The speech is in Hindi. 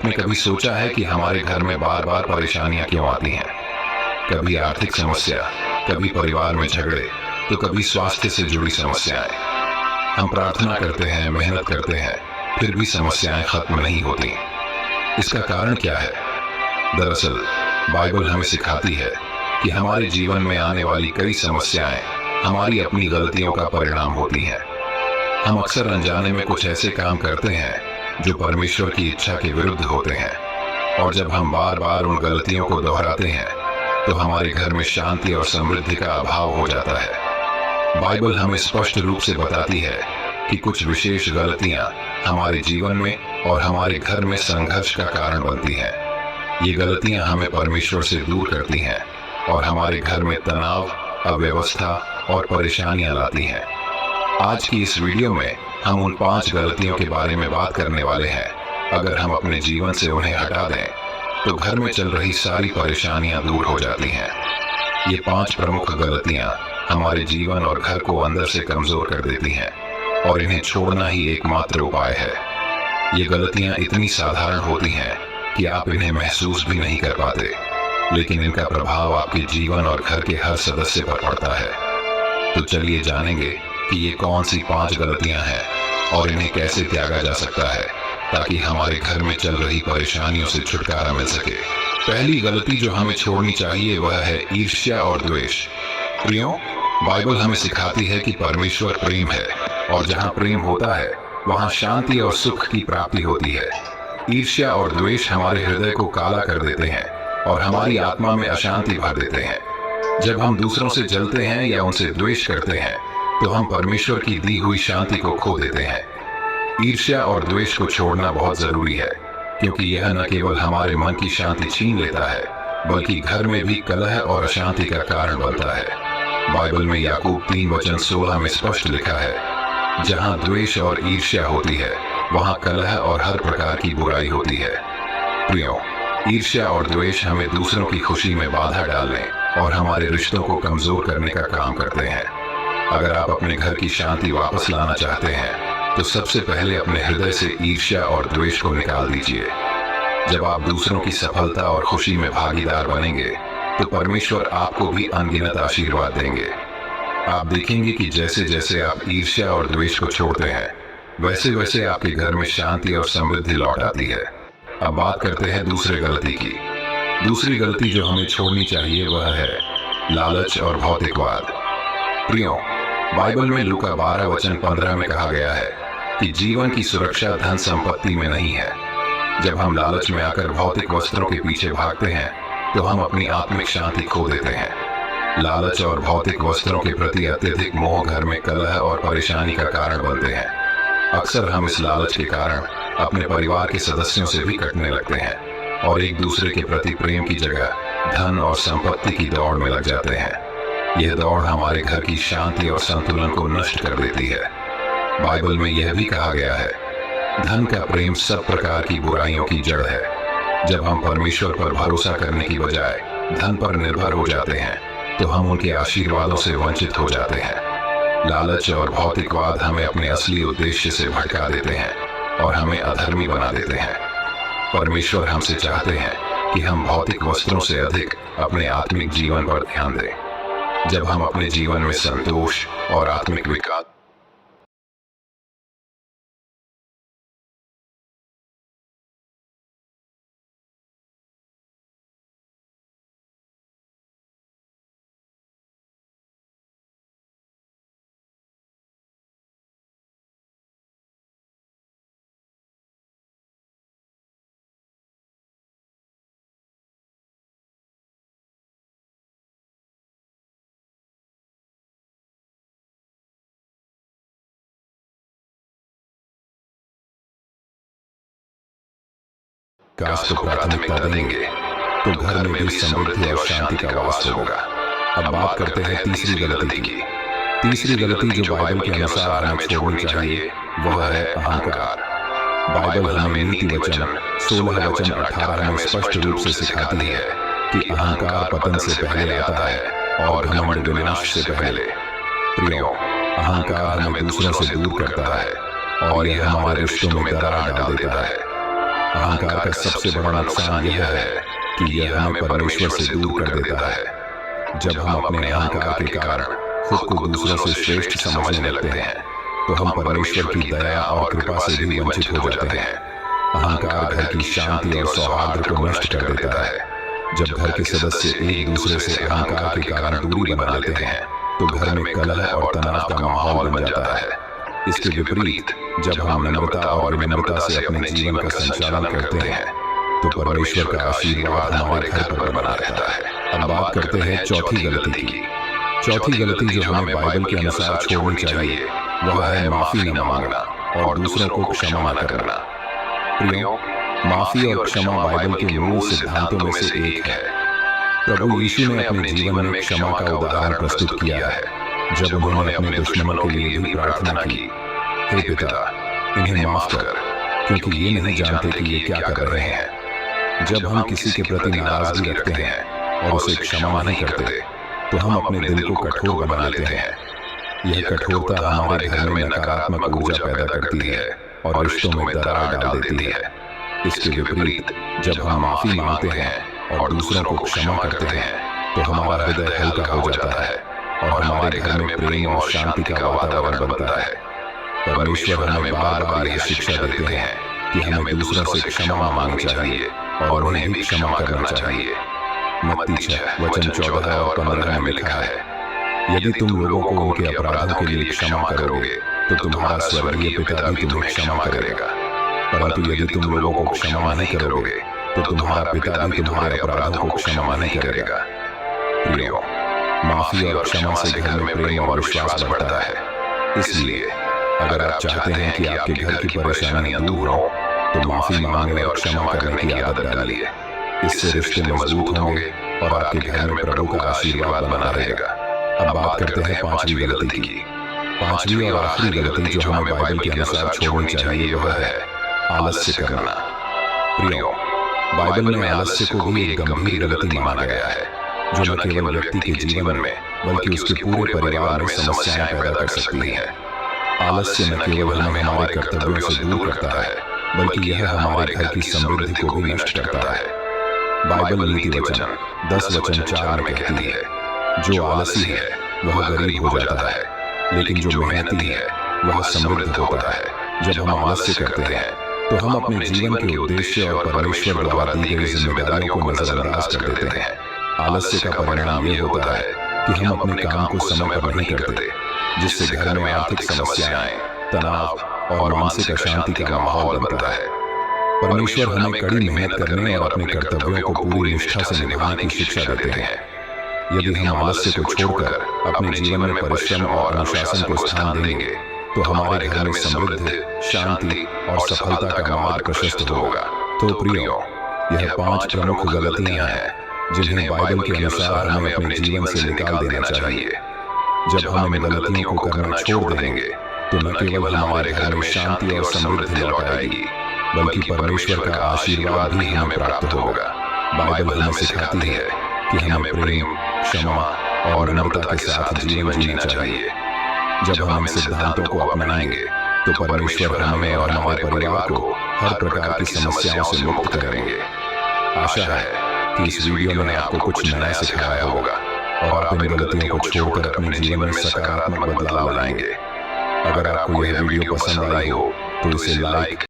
आपने कभी सोचा है कि हमारे घर में बार बार परेशानियां क्यों आती हैं? कभी आर्थिक समस्या, कभी परिवार में झगड़े, तो कभी स्वास्थ्य से जुड़ी समस्याएं। हम प्रार्थना करते हैं, मेहनत करते हैं, फिर भी समस्याएं खत्म नहीं होती। इसका कारण क्या है? दरअसल बाइबल हमें सिखाती है कि हमारे जीवन में आने वाली कई समस्याएं हमारी अपनी गलतियों का परिणाम होती हैं। हम अक्सर अनजाने में कुछ ऐसे काम करते हैं जो परमेश्वर की इच्छा के विरुद्ध होते हैं, और जब हम बार बार उन गलतियों को दोहराते हैं तो हमारे घर में शांति और समृद्धि का अभाव हो जाता है। बाइबल हमें स्पष्ट रूप से बताती है कि कुछ विशेष गलतियां हमारे जीवन में और हमारे घर में संघर्ष का कारण बनती हैं। ये गलतियां हमें परमेश्वर से दूर करती हैं और हमारे घर में तनाव, अव्यवस्था और परेशानियां लाती हैं। आज की इस वीडियो में हम उन 5 गलतियों के बारे में बात करने वाले हैं। अगर हम अपने जीवन से उन्हें हटा दें तो घर में चल रही सारी परेशानियां दूर हो जाती हैं। ये 5 प्रमुख गलतियां हमारे जीवन और घर को अंदर से कमजोर कर देती हैं, और इन्हें छोड़ना ही एकमात्र उपाय है। ये गलतियां इतनी साधारण होती हैं कि आप इन्हें महसूस भी नहीं कर पाते, लेकिन इनका प्रभाव आपके जीवन और घर के हर सदस्य पर पड़ता है। तो चलिए जानेंगे कि ये कौन सी 5 गलतियां हैं और इन्हें कैसे त्यागा जा सकता है, ताकि हमारे घर में चल रही परेशानियों से छुटकारा मिल सके। पहली गलती जो हमें छोड़नी चाहिए वह है ईर्ष्या और द्वेष। प्रियो, बाइबल हमें सिखाती है कि परमेश्वर प्रेम है, और जहां प्रेम होता है वहां शांति और सुख की प्राप्ति होती है। ईर्ष्या और द्वेष हमारे हृदय को काला कर देते हैं और हमारी आत्मा में अशांति भर देते हैं। जब हम दूसरों से जलते हैं या उनसे द्वेष करते हैं तो हम परमेश्वर की दी हुई शांति को खो देते हैं। ईर्ष्या और द्वेष को छोड़ना बहुत जरूरी है, क्योंकि यह न केवल हमारे मन की शांति छीन लेता है, बल्कि घर में भी कलह और अशांति का कारण बनता है। बाइबल में याकूब 3:16 में स्पष्ट लिखा है, जहां द्वेष और ईर्ष्या होती है वहां कलह और हर प्रकार की बुराई होती है। प्रियो, ईर्ष्या और द्वेष हमें दूसरों की खुशी में बाधा डालने और हमारे रिश्तों को कमजोर करने का काम करते हैं। अगर आप अपने घर की शांति वापस लाना चाहते हैं तो सबसे पहले अपने हृदय से ईर्ष्या और द्वेष को निकाल दीजिए। जब आप दूसरों की सफलता और खुशी में भागीदार बनेंगे तो परमेश्वर आपको भी अनगिनत आशीर्वाद देंगे। आप देखेंगे कि जैसे जैसे आप ईर्ष्या और द्वेष को छोड़ते हैं, वैसे वैसे आपके घर में शांति और समृद्धि लौट आती है। अब बात करते हैं दूसरी गलती की। दूसरी गलती जो हमें छोड़नी चाहिए वह है लालच और भौतिकवाद। प्रियो, बाइबल में लूका 12:15 में कहा गया है कि जीवन की सुरक्षा धन संपत्ति में नहीं है। जब हम लालच में आकर भौतिक वस्त्रों के पीछे भागते हैं तो हम अपनी आत्मिक शांति खो देते हैं। लालच और भौतिक वस्त्रों के प्रति अत्यधिक मोह घर में कलह और परेशानी का कारण बनते हैं। अक्सर हम इस लालच के कारण अपने परिवार के सदस्यों से भी कटने लगते हैं और एक दूसरे के प्रति प्रेम की जगह धन और संपत्ति की दौड़ में लग जाते हैं। यह दौड़ हमारे घर की शांति और संतुलन को नष्ट कर देती है। बाइबल में यह भी कहा गया है, धन का प्रेम सब प्रकार की बुराइयों की जड़ है। जब हम परमेश्वर पर भरोसा करने की बजाय धन पर निर्भर हो जाते हैं तो हम उनके आशीर्वादों से वंचित हो जाते हैं। लालच और भौतिकवाद हमें अपने असली उद्देश्य से भटका देते हैं और हमें अधर्मी बना देते हैं। परमेश्वर हमसे चाहते हैं कि हम भौतिक वस्त्रों से अधिक अपने आत्मिक जीवन पर ध्यान दें। जब हम अपने जीवन में संतोष और आत्मिक विकास को प्राथमिकता देंगे तो घर में भी समृद्धि और शांति का वास होगा। अब बात करते हैं तीसरी गलती की। तीसरी गलती जो बाइबल के अनुसार हमें छोड़नी चाहिए वह है अहंकार। बाइबल हमें नीति वचन 16:18 में स्पष्ट रूप से सिखाती है कि अहंकार पतन से पहले आता है और घमंड विनाश से पहले। प्रियो, अहंकार हमें दूसरों से दूर करता है और यह हमारे रिश्तों में दरार डाल देता है। अहंकार का सबसे बड़ा नुकसान यह है कि यह हमें परमेश्वर से दूर कर देता है। जब हम अपने अहंकार के कारण खुद को दूसरों से श्रेष्ठ समझने लगते हैं तो हम परमेश्वर की दया और कृपा से भी वंचित हो जाते हैं। अहंकार घर की शांति और सौहार्द को नष्ट कर देता है। जब घर के सदस्य एक दूसरे से अहंकार के कारण दूरी बना लेते हैं तो घर में कलह और तनाव का माहौल बन जाता है। इसके विपरीत जब हम नम्रता और विनम्रता से अपने जीवन का संचालन करते हैं तो परमेश्वर का आशीर्वाद हमारे घर पर बना रहता है। अब बात करते हैं चौथी गलती की। चौथी गलती जो हमें बाइबल के अनुसार छोड़नी चाहिए वह है माफी न मांगना और दूसरों को क्षमा न करना। प्रियो, माफी और क्षमा बाइबल के मूल सिद्धांतों में से एक है। प्रभु यीशु ने अपने जीवन में क्षमा का उदाहरण प्रस्तुत किया है जब उन्होंने अपने दुश्मनों के लिए भी प्रार्थना की, हे पिता, इन्हें माफ कर क्योंकि ये नहीं जानते कि ये क्या कर रहे हैं। जब हम किसी के प्रति नाराजगी रखते हैं और उसे क्षमा नहीं करते तो हम अपने दिल को कठोर बना लेते हैं। यह कठोरता हमारे घर में नकारात्मक ऊर्जा पैदा करती है और रिश्तों में दरार डाल देती है। इसके विपरीत जब हम माफी मांगते हैं और दूसरों को क्षमा करते हैं तो हमारा हृदय हल्का हो जाता है और हमारे घर में प्रेम और शांति का वातावरण बनता है। परमेश्वर हमें बार बार यह शिक्षा देते हैं कि हमें दूसरों से क्षमा मांगनी चाहिए और उन्हें भी क्षमा करना चाहिए। मत्ती 6:14 और 15 में लिखा है, यदि तुम लोगों को उनके अपराधों के लिए क्षमा करोगे तो तुम्हारा स्वर्गीय पिता भी तुम्हें क्षमा करेगा, परंतु यदि तुम लोगों को क्षमा नहीं करोगे तो तुम्हारा पिता भी तुम्हारे अपराधों को क्षमा नहीं करेगा। प्रियो, माफी और क्षमा से घर में प्रेम और विश्वास बढ़ता है। इसलिए अगर आप चाहते हैं कि आपके घर की परेशानियां दूर हो तो माफी मांगने और क्षमा करने की आदत डालिए। इससे रिश्ते मजबूत होंगे और आपके घर में प्रभु का आशीर्वाद बना रहेगा। अब बात करते हैं पांचवी गलती की। पांचवी और आखिरी गलती जो हमें बाइबल के अनुसार छोड़नी चाहिए वह है आलस्य करना। प्रियो, बाइबल में आलस्य को भी एक गंभीर गलती माना गया है जो न केवल व्यक्ति के जीवन में बल्कि उसके पूरे परिवार में समस्याएं पैदा कर सकती है। आलस्य न केवल हमें हमारे कर्तव्यों से दूर करता है बल्कि यह हमारे घर की समृद्धि को भी नष्ट करता है। बाइबल नीति वचन 10:4 में कहती है, जो आलसी है वह गरीब हो जाता है लेकिन जो मेहनती है वह समृद्ध होता है। जब हम आलस्य करते हैं तो हम अपने जीवन के उद्देश्य और परमेश्वर द्वारा दी गई जिम्मेदारियों को नजरअंदाज कर देते हैं। आलस्य का परिणाम ये होता है कि हम अपने काम को समय पर नहीं करते, जिससे घर में आर्थिक समस्याएं, तनाव और मानसिक अशांति का माहौल बनता है। परमेश्वर हमें कड़ी मेहनत करने और अपने कर्तव्यों को पूरी निष्ठा से निभाने की शिक्षा देते हैं। यदि हम आलस्य को छोड़कर अपने जीवन में परिश्रम और अनुशासन को स्थान देंगे तो हमारे घर में समृद्धि, शांति और सफलता का मार्ग प्रशस्त होगा। तो प्रियो, यह 5 प्रमुख गलतियां हैं जिन्हें बाइबल के अनुसार हमें अपने जीवन से निकाल देना चाहिए। जब हम इन गलतियों को करना छोड़ देंगे तो न केवल हमारे घर में शांति और समृद्धि लौट आएगी बल्कि परमेश्वर का आशीर्वाद भी हमें प्राप्त होगा। बाइबल हमें सिखाती है कि हमें प्रेम, क्षमा और नम्रता के साथ जीवन जीना चाहिए। जब हम इन सिद्धांतों को अपनाएंगे तो परमेश्वर हमें और हमारे परिवार को हर प्रकार की समस्याओं से मुक्त करेंगे। आशा है कि इस वीडियो ने आपको कुछ नया सिखाया होगा और आप इन गलतियों को छोड़कर अपने जीवन में सकारात्मक बदलाव लाएंगे। अगर आपको यह वीडियो पसंद आई हो तो इसे लाइक